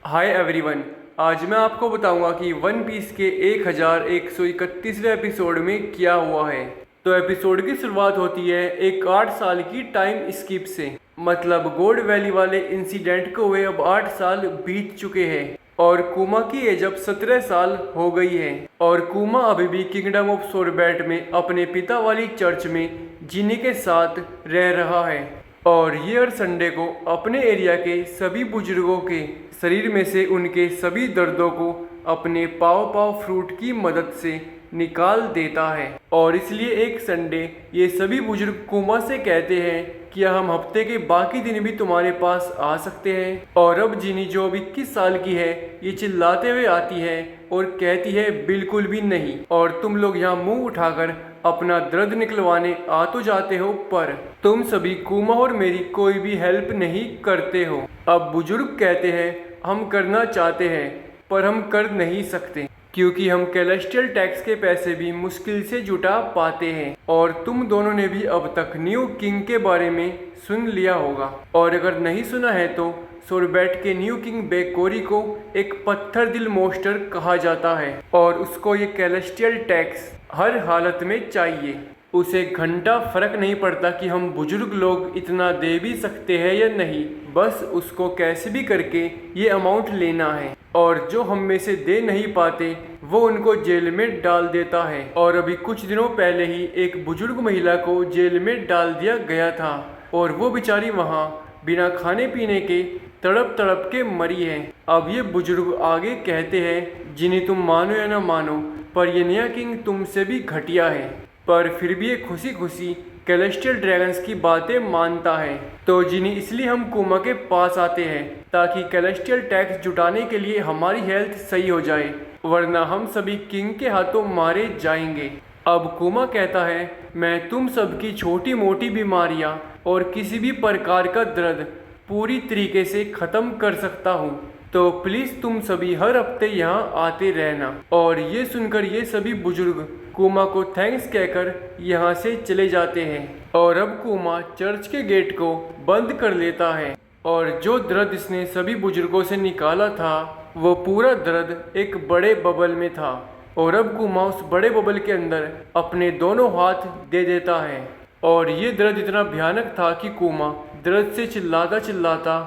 Hi everyone. आज मैं आपको बताऊंगा कि वन पीस के 1131वें एपिसोड में क्या हुआ है। तो एपिसोड की शुरुआत होती है एक 8 साल की टाइम स्किप से। मतलब गोल्ड वैली वाले इंसिडेंट को हुए अब 8 साल बीत चुके हैं और कुमा की एज अब 17 साल हो गई है और कुमा अभी भी किंगडम ऑफ सोरबैट में अपने पिता वाली चर्च में जिनी के साथ रह रहा है। और ये हर संडे को अपने एरिया के सभी बुजुर्गों के शरीर में से उनके सभी दर्दों को अपने पाव पाव फ्रूट की मदद से निकाल देता है। और इसलिए एक संडे ये सभी बुजुर्ग कुमा से कहते हैं कि हम हफ्ते के बाकी दिन भी तुम्हारे पास आ सकते हैं। और अब जिनी जो अब 21 साल की है ये चिल्लाते हुए आती है और कहती है बिल्कुल भी नहीं, और तुम लोग यहाँ मुंह उठाकर अपना दर्द निकलवाने आ तो जाते हो पर तुम सभी कुमा और मेरी कोई भी हेल्प नहीं करते हो। अब बुजुर्ग कहते हैं हम करना चाहते हैं पर हम कर नहीं सकते क्योंकि हम कैलेस्टियल टैक्स के पैसे भी मुश्किल से जुटा पाते हैं। और तुम दोनों ने भी अब तक न्यू किंग के बारे में सुन लिया होगा, और अगर नहीं सुना है तो सोरबैट के न्यू किंग बेकोरी को एक पत्थर दिल मोस्टर कहा जाता है और उसको ये कैलेस्टियल टैक्स हर हालत में चाहिए। उसे घंटा फर्क नहीं पड़ता कि हम बुजुर्ग लोग इतना दे भी सकते हैं या नहीं, बस उसको कैसे भी करके ये अमाउंट लेना है। और जो हम में से दे नहीं पाते वो उनको जेल में डाल देता है। और अभी कुछ दिनों पहले ही एक बुजुर्ग महिला को जेल में डाल दिया गया था और वो बेचारी वहाँ बिना खाने पीने के तड़प तड़प के मरी है। अब ये बुजुर्ग आगे कहते हैं जिन्हें तुम मानो या ना मानो पर ये नया किंग तुमसे भी घटिया है, पर फिर भी ये खुशी खुशी कैलेस्टियल ड्रैगन्स की बातें मानता है। तो जिन्हें इसलिए हम कुमा के पास आते हैं ताकि कैलेस्टियल टैक्स जुटाने के लिए हमारी हेल्थ सही हो जाए, वरना हम सभी किंग के हाथों मारे जाएंगे। अब कुमा कहता है मैं तुम सबकी छोटी मोटी बीमारियां और किसी भी प्रकार का दर्द पूरी तरीके से ख़त्म कर सकता हूँ, तो प्लीज़ तुम सभी हर हफ्ते यहाँ आते रहना। और ये सुनकर ये सभी बुजुर्ग कुमा को थैंक्स कहकर यहाँ से चले जाते हैं। और अब कुमा चर्च के गेट को बंद कर लेता है और जो दर्द इसने सभी बुजुर्गों से निकाला था वो पूरा दर्द एक बड़े बबल में था। और अब कुमा उस बड़े बबल के अंदर अपने दोनों हाथ दे देता है और ये दर्द इतना भयानक था कि कुमा दर्द से चिल्लाता चिल्लाता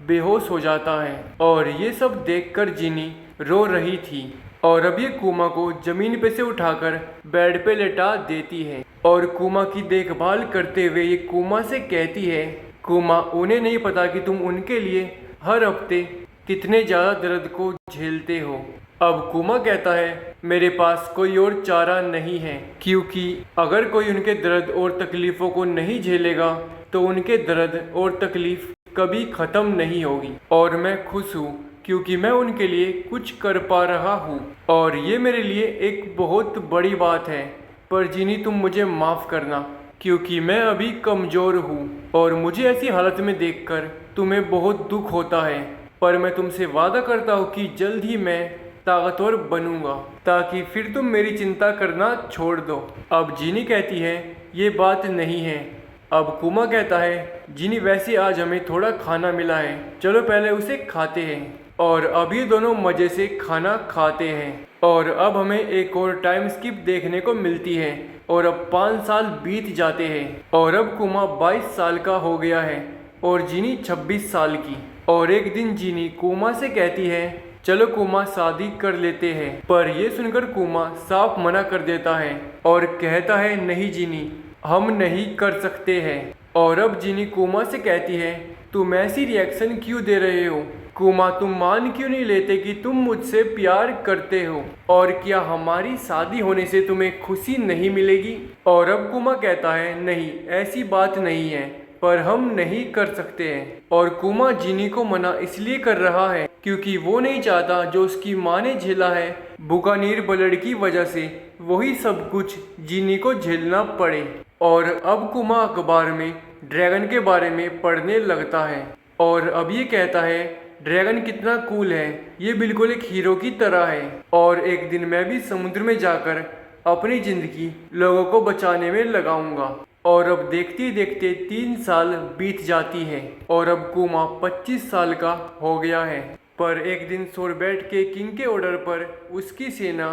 बेहोश हो जाता है। और ये सब देखकर जिनी रो रही थी और अब ये कुमा को जमीन पे से उठाकर बेड पे लेटा देती है और कुमा की देखभाल करते हुए ये कुमा से कहती है कुमा उन्हें नहीं पता कि तुम उनके लिए हर हफ्ते कितने ज़्यादा दर्द को झेलते हो। अब कुमा कहता है मेरे पास कोई और चारा नहीं है, क्योंकि अगर कोई उनके दर्द और तकलीफ़ों को नहीं झेलेगा तो उनके दर्द और तकलीफ़ कभी ख़त्म नहीं होगी। और मैं खुश हूँ क्योंकि मैं उनके लिए कुछ कर पा रहा हूँ और ये मेरे लिए एक बहुत बड़ी बात है। पर जिनी तुम मुझे माफ़ करना क्योंकि मैं अभी कमज़ोर हूँ और मुझे ऐसी हालत में देखकर तुम्हें बहुत दुख होता है, पर मैं तुमसे वादा करता हूँ कि जल्द ही मैं ताकतवर बनूंगा ताकि फिर तुम मेरी चिंता करना छोड़ दो। अब जिनी कहती है ये बात नहीं है। अब कुमा कहता है जिनी वैसे आज हमें थोड़ा खाना मिला है, चलो पहले उसे खाते हैं। और अब ये दोनों मज़े से खाना खाते हैं और अब हमें एक और टाइम स्किप देखने को मिलती है और अब 5 साल बीत जाते हैं और अब कुमा 22 साल का हो गया है और जिनी 26 साल की। और एक दिन जिनी कुमा से कहती है चलो कुमा शादी कर लेते हैं, पर यह सुनकर कुमा साफ मना कर देता है और कहता है नहीं जिनी हम नहीं कर सकते हैं। और अब जिनी कुमा से कहती है तुम ऐसी रिएक्शन क्यों दे रहे हो कुमा, तुम मान क्यों नहीं लेते कि तुम मुझसे प्यार करते हो और क्या हमारी शादी होने से तुम्हें खुशी नहीं मिलेगी। और अब कुमा कहता है नहीं ऐसी बात नहीं है, पर हम नहीं कर सकते हैं। और कुमा जिनी को मना इसलिए कर रहा है क्योंकि वो नहीं चाहता जो उसकी माँ ने झेला है बुकानीर ब्लड की वजह से वही सब कुछ जिनी को झेलना पड़े। और अब कुमा अखबार में ड्रैगन के बारे में पढ़ने लगता है और अब ये कहता है ड्रैगन कितना कूल है, ये बिल्कुल एक हीरो की तरह है और एक दिन मैं भी समुद्र में जाकर अपनी ज़िंदगी लोगों को बचाने में लगाऊंगा। और अब देखते देखते 3 साल बीत जाती है और अब कुमा 25 साल का हो गया है। पर एक दिन सोरबैट के किंग के ऑर्डर पर उसकी सेना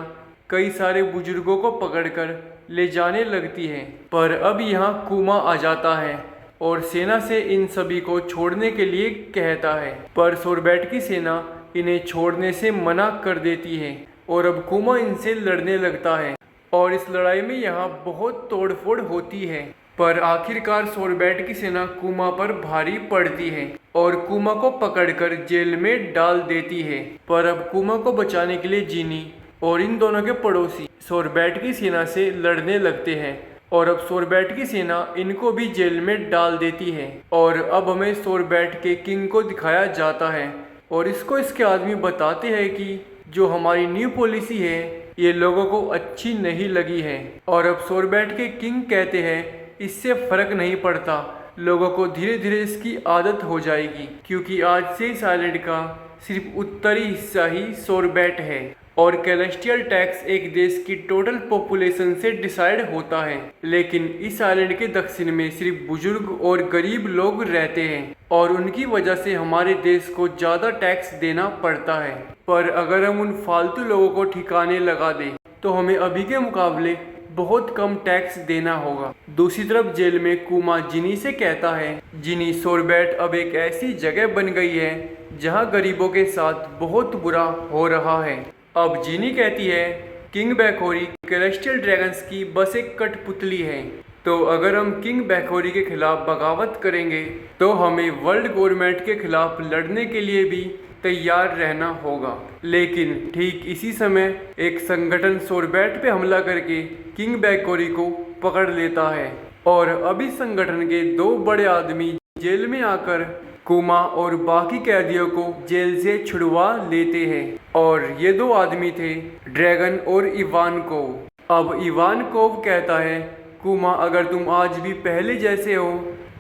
कई सारे बुजुर्गों को पकड़कर ले जाने लगती है। पर अब यहाँ कुमा आ जाता है और सेना से इन सभी को छोड़ने के लिए कहता है, पर सोरबैट की सेना इन्हें छोड़ने से मना कर देती है और अब कुमा इनसे लड़ने लगता है और इस लड़ाई में यहाँ बहुत तोड़फोड़ होती है। पर आखिरकार सोरबैट की सेना कुमा पर भारी पड़ती है और कुमा को पकड़कर जेल में डाल देती है। पर अब कुमा को बचाने के लिए जीनी और इन दोनों के पड़ोसी सोरबैट की सेना से लड़ने लगते हैं और अब सोरबैट की सेना इनको भी जेल में डाल देती है। और अब हमें सोरबैट के किंग को दिखाया जाता है और इसको इसके आदमी बताते हैं कि जो हमारी न्यू पॉलिसी है ये लोगों को अच्छी नहीं लगी है। और अब सोरबैट के किंग कहते हैं इससे फर्क नहीं पड़ता, लोगों को धीरे धीरे इसकी आदत हो जाएगी, क्योंकि आज से इस आइलैंड का सिर्फ उत्तरी हिस्सा ही सोरबैट है और कैलेस्टियल टैक्स एक देश की टोटल पॉपुलेशन से डिसाइड होता है। लेकिन इस आइलैंड के दक्षिण में सिर्फ बुजुर्ग और गरीब लोग रहते हैं और उनकी वजह से हमारे देश को ज़्यादा टैक्स देना पड़ता है। पर अगर हम उन फालतू लोगों को ठिकाने लगा दें तो हमें अभी के मुकाबले बहुत कम टैक्स देना होगा। दूसरी तरफ जेल में कुमा जिनी से कहता है, जिनी सोरबैट अब एक ऐसी जगह बन गई है जहाँ गरीबों के साथ बहुत बुरा हो रहा है। अब जिनी कहती है किंग बैकोरी कैलेस्टियल ड्रैगन्स की बस एक कठपुतली है, तो अगर हम किंग बैकोरी के खिलाफ बगावत करेंगे तो हमें वर्ल्ड गवर्नमेंट के खिलाफ लड़ने के लिए भी तैयार रहना होगा। लेकिन ठीक इसी समय एक संगठन सोरबैट पे हमला करके किंग बैकोरी को पकड़ लेता है और अभी संगठन के दो बड़े आदमी जेल में आकर कुमा और बाकी कैदियों को जेल से छुड़वा लेते हैं और ये दो आदमी थे ड्रैगन और इवानकोव। अब इवानकोव कहता है, कुमा अगर तुम आज भी पहले जैसे हो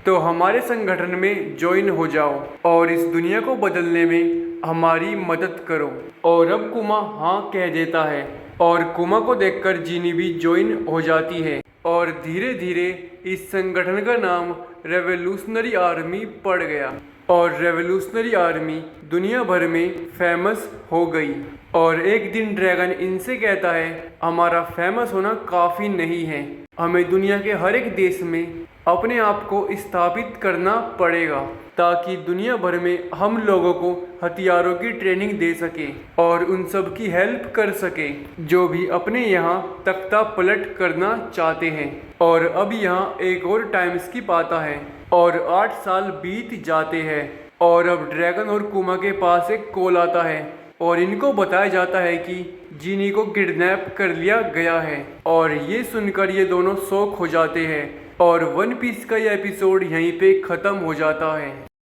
तो हमारे संगठन में ज्वाइन हो जाओ और इस दुनिया को बदलने में हमारी मदद करो। और अब कुमा हाँ कह देता है और कुमा को देखकर जिनी भी ज्वाइन हो जाती है और धीरे धीरे इस संगठन का नाम रेवोल्यूशनरी आर्मी पड़ गया और रेवोल्यूशनरी आर्मी दुनिया भर में फेमस हो गई। और एक दिन ड्रैगन इनसे कहता है, हमारा फेमस होना काफ़ी नहीं है, हमें दुनिया के हर एक देश में अपने आप को स्थापित करना पड़ेगा ताकि दुनिया भर में हम लोगों को हथियारों की ट्रेनिंग दे सके और उन सब की हेल्प कर सके जो भी अपने यहाँ तख्ता पलट करना चाहते हैं। और अब यहाँ एक और टाइम स्किप आता है और 8 साल बीत जाते हैं और अब ड्रैगन और कुमा के पास एक कॉल आता है और इनको बताया जाता है कि जिनी को किडनैप कर लिया गया है। और ये सुनकर ये दोनों शॉक हो जाते हैं और वन पीस का ये एपिसोड यहीं पे ख़त्म हो जाता है।